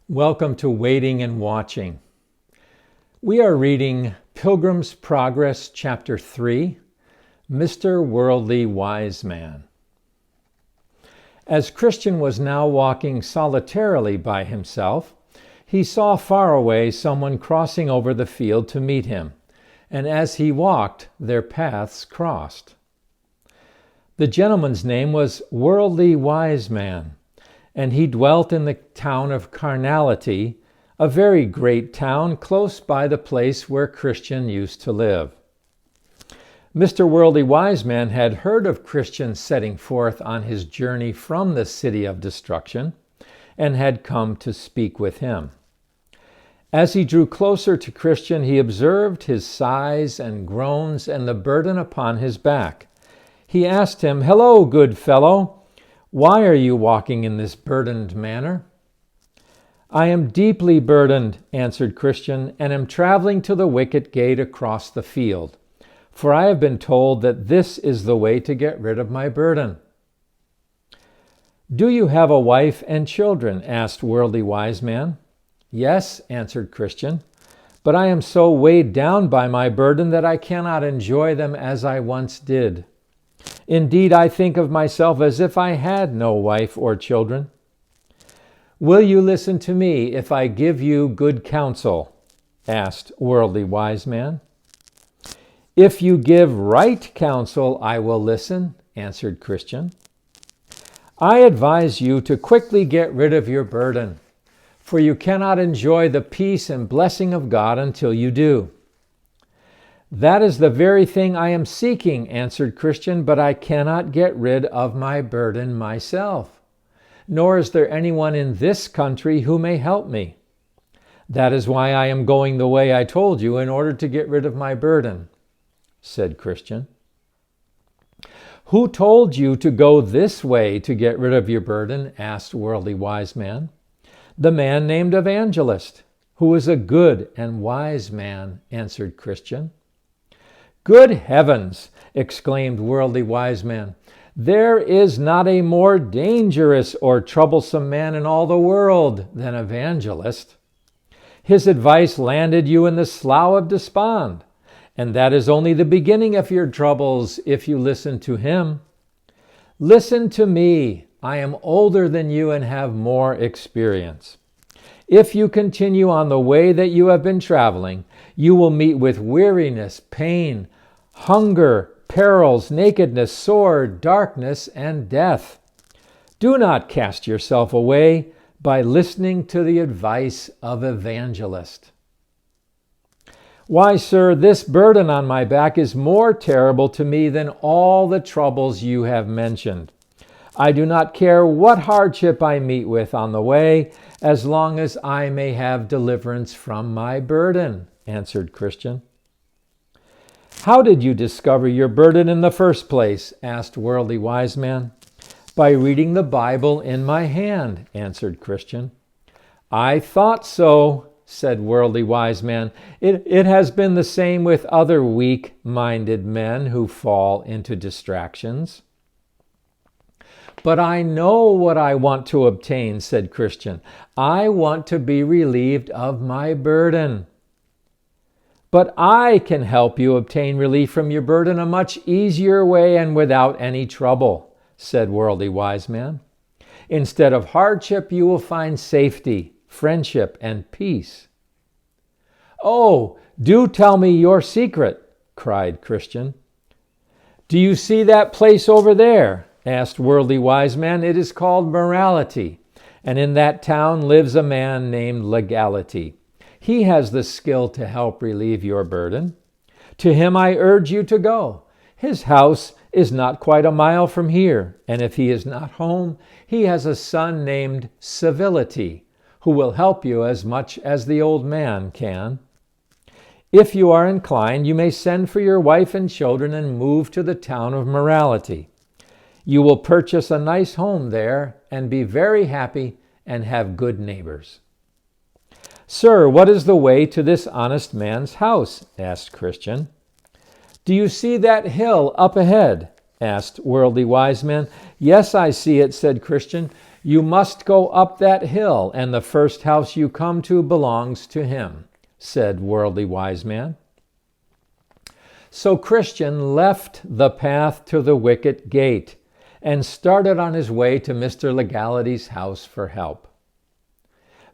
Welcome to Waiting and Watching. We are reading Pilgrim's Progress, Chapter 3, Mr. Worldly Wise Man. As Christian was now walking solitarily by himself, he saw far away someone crossing over the field to meet him, and as he walked, their paths crossed. The gentleman's name was Worldly Wise Man, and he dwelt in the town of Carnality, a very great town close by the place where Christian used to live. Mr. Worldly Wise Man had heard of Christian setting forth on his journey from the city of destruction, and had come to speak with him. As he drew closer to Christian, he observed his sighs and groans and the burden upon his back. He asked him, "Hello, good fellow. Why are you walking in this burdened manner?" "I am deeply burdened," answered Christian, "and am traveling to the wicket gate across the field, for I have been told that this is the way to get rid of my burden." "Do you have a wife and children?" asked Worldly Wise Man. "Yes," answered Christian, "but I am so weighed down by my burden that I cannot enjoy them as I once did. Indeed, I think of myself as if I had no wife or children." "Will you listen to me if I give you good counsel?" asked Worldly Wise Man. "If you give right counsel, I will listen," answered Christian. "I advise you to quickly get rid of your burden, for you cannot enjoy the peace and blessing of God until you do." "That is the very thing I am seeking," answered Christian, "but I cannot get rid of my burden myself, nor is there anyone in this country who may help me. That is why I am going the way I told you, in order to get rid of my burden," said Christian. "Who told you to go this way to get rid of your burden?" asked Worldly Wise Man. "The man named Evangelist, who is a good and wise man," answered Christian. "Good heavens!" exclaimed Worldly Wise Man. "There is not a more dangerous or troublesome man in all the world than Evangelist. His advice landed you in the slough of despond, and that is only the beginning of your troubles if you listen to him. Listen to me. I am older than you and have more experience. If you continue on the way that you have been traveling, you will meet with weariness, pain, hunger, perils, nakedness, sword, darkness, and death. Do not cast yourself away by listening to the advice of Evangelist." "Why, sir, this burden on my back is more terrible to me than all the troubles you have mentioned. I do not care what hardship I meet with on the way, as long as I may have deliverance from my burden," answered Christian. "How did you discover your burden in the first place?" asked Worldly Wise Man. "By reading the Bible in my hand," answered Christian. "I thought so," said Worldly Wise Man. It has been the same with other weak-minded men who fall into distractions." "But I know what I want to obtain," said Christian. "I want to be relieved of my burden." "But I can help you obtain relief from your burden a much easier way and without any trouble," said Worldly Wise Man. "Instead of hardship, you will find safety, friendship, and peace." "Oh, do tell me your secret," cried Christian. "Do you see that place over there?" asked Worldly Wise Man. "It is called Morality, and in that town lives a man named Legality. He has the skill to help relieve your burden. To him I urge you to go. His house is not quite a mile from here, and if he is not home, he has a son named Civility, who will help you as much as the old man can. If you are inclined, you may send for your wife and children and move to the town of Morality. You will purchase a nice home there and be very happy and have good neighbors." "Sir, what is the way to this honest man's house?" asked Christian. "Do you see that hill up ahead?" asked Worldly Wise Man. "Yes, I see it," said Christian. "You must go up that hill, and the first house you come to belongs to him," said Worldly Wise Man. So Christian left the path to the wicket gate and started on his way to Mr. Legality's house for help.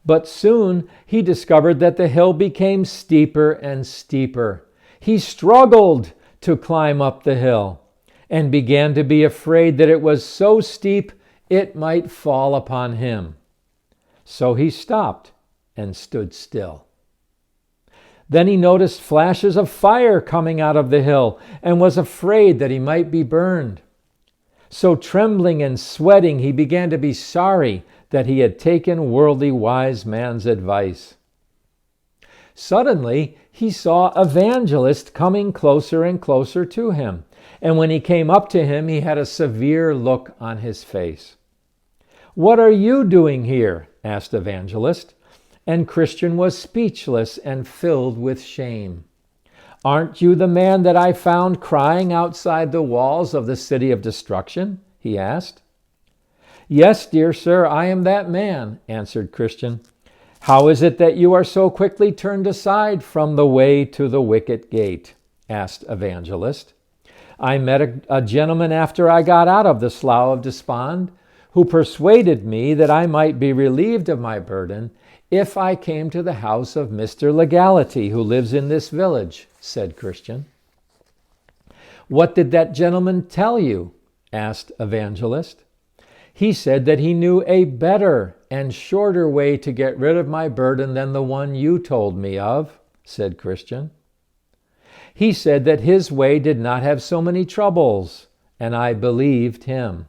But soon he discovered that the hill became steeper and steeper. He struggled to climb up the hill and began to be afraid that it was so steep it might fall upon him. So he stopped and stood still. Then he noticed flashes of fire coming out of the hill and was afraid that he might be burned. So trembling and sweating, he began to be sorry that he had taken Worldly Wise Man's advice. Suddenly, he saw Evangelist coming closer and closer to him, and when he came up to him, he had a severe look on his face. "What are you doing here?" asked Evangelist, and Christian was speechless and filled with shame. "Aren't you the man that I found crying outside the walls of the city of destruction?" he asked. "Yes, dear sir, I am that man," answered Christian. "How is it that you are so quickly turned aside from the way to the wicket gate?" asked Evangelist. "I met a gentleman after I got out of the Slough of Despond, who persuaded me that I might be relieved of my burden if I came to the house of Mr. Legality, who lives in this village," said Christian. "What did that gentleman tell you?" asked Evangelist. "He said that he knew a better and shorter way to get rid of my burden than the one you told me of," said Christian. "He said that his way did not have so many troubles, and I believed him.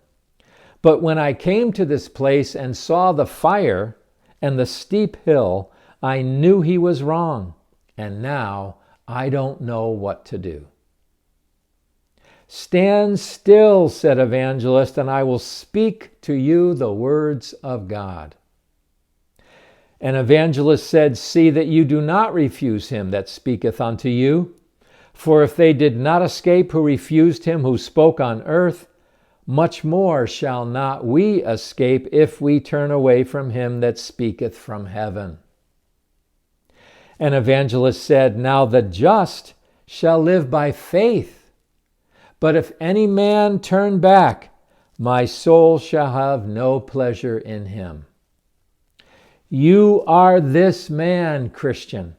But when I came to this place and saw the fire and the steep hill, I knew he was wrong, and now I don't know what to do." "Stand still," said Evangelist, "and I will speak to you the words of God." And Evangelist said, "See that you do not refuse him that speaketh unto you. For if they did not escape who refused him who spoke on earth, much more shall not we escape if we turn away from him that speaketh from heaven." And Evangelist said, "Now the just shall live by faith. But if any man turn back, my soul shall have no pleasure in him." You are this man, Christian.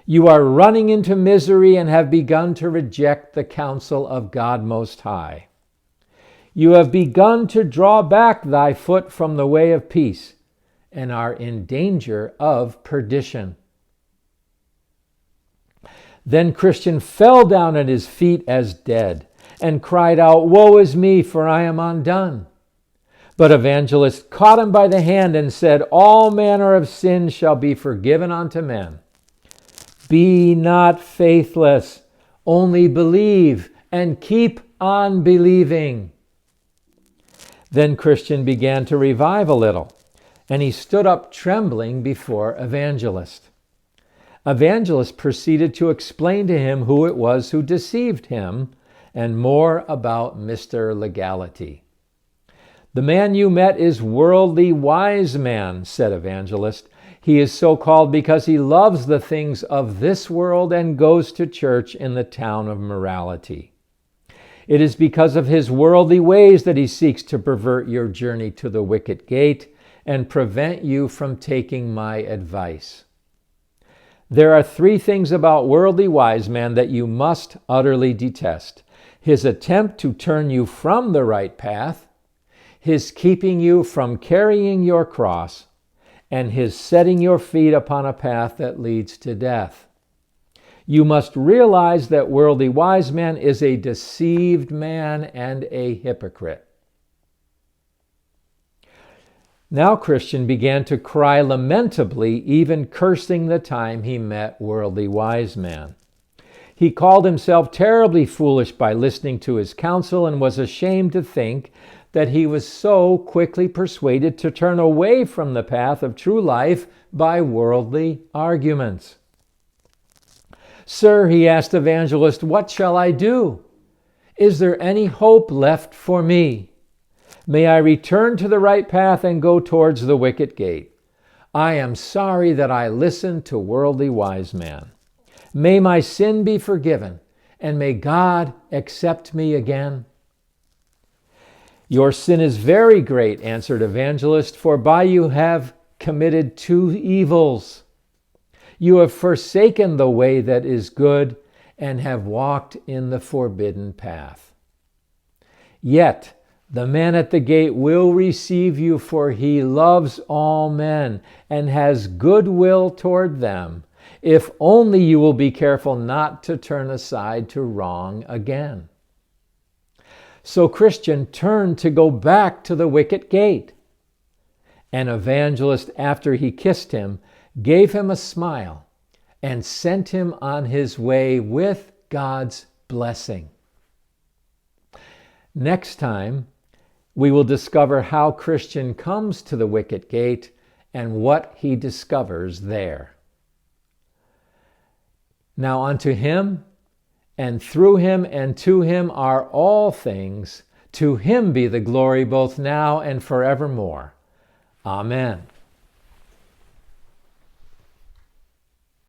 You are running into misery and have begun to reject the counsel of God Most High. You have begun to draw back thy foot from the way of peace and are in danger of perdition. Then Christian fell down at his feet as dead and cried out, "Woe is me, for I am undone." But Evangelist caught him by the hand and said, "All manner of sins shall be forgiven unto men. Be not faithless, only believe and keep on believing." Then Christian began to revive a little, and he stood up trembling before Evangelist. Evangelist proceeded to explain to him who it was who deceived him and more about Mr. Legality. "The man you met is Worldly Wise Man," said Evangelist. "He is so called because he loves the things of this world and goes to church in the town of morality. It is because of his worldly ways that he seeks to pervert your journey to the wicket gate and prevent you from taking my advice. There are 3 things about Worldly Wise Man that you must utterly detest: his attempt to turn you from the right path, his keeping you from carrying your cross, and his setting your feet upon a path that leads to death. You must realize that Worldly Wise Man is a deceived man and a hypocrite." Now Christian began to cry lamentably, even cursing the time he met Worldly Wise Man. He called himself terribly foolish by listening to his counsel and was ashamed to think that he was so quickly persuaded to turn away from the path of true life by worldly arguments. "Sir," he asked Evangelist, "what shall I do? Is there any hope left for me? May I return to the right path and go towards the wicket gate. I am sorry that I listened to worldly wise man. May my sin be forgiven, and may God accept me again. Your sin is very great, answered Evangelist, for by you have committed two evils. You have forsaken the way that is good and have walked in the forbidden path. Yet the man at the gate will receive you, for he loves all men and has good will toward them, if only you will be careful not to turn aside to wrong again. So Christian turned to go back to the wicket gate. And Evangelist, after he kissed him, gave him a smile and sent him on his way with God's blessing. Next time, we will discover how Christian comes to the wicket gate and what he discovers there. Now unto him, and through him, and to him are all things. To him be the glory both now and forevermore. Amen.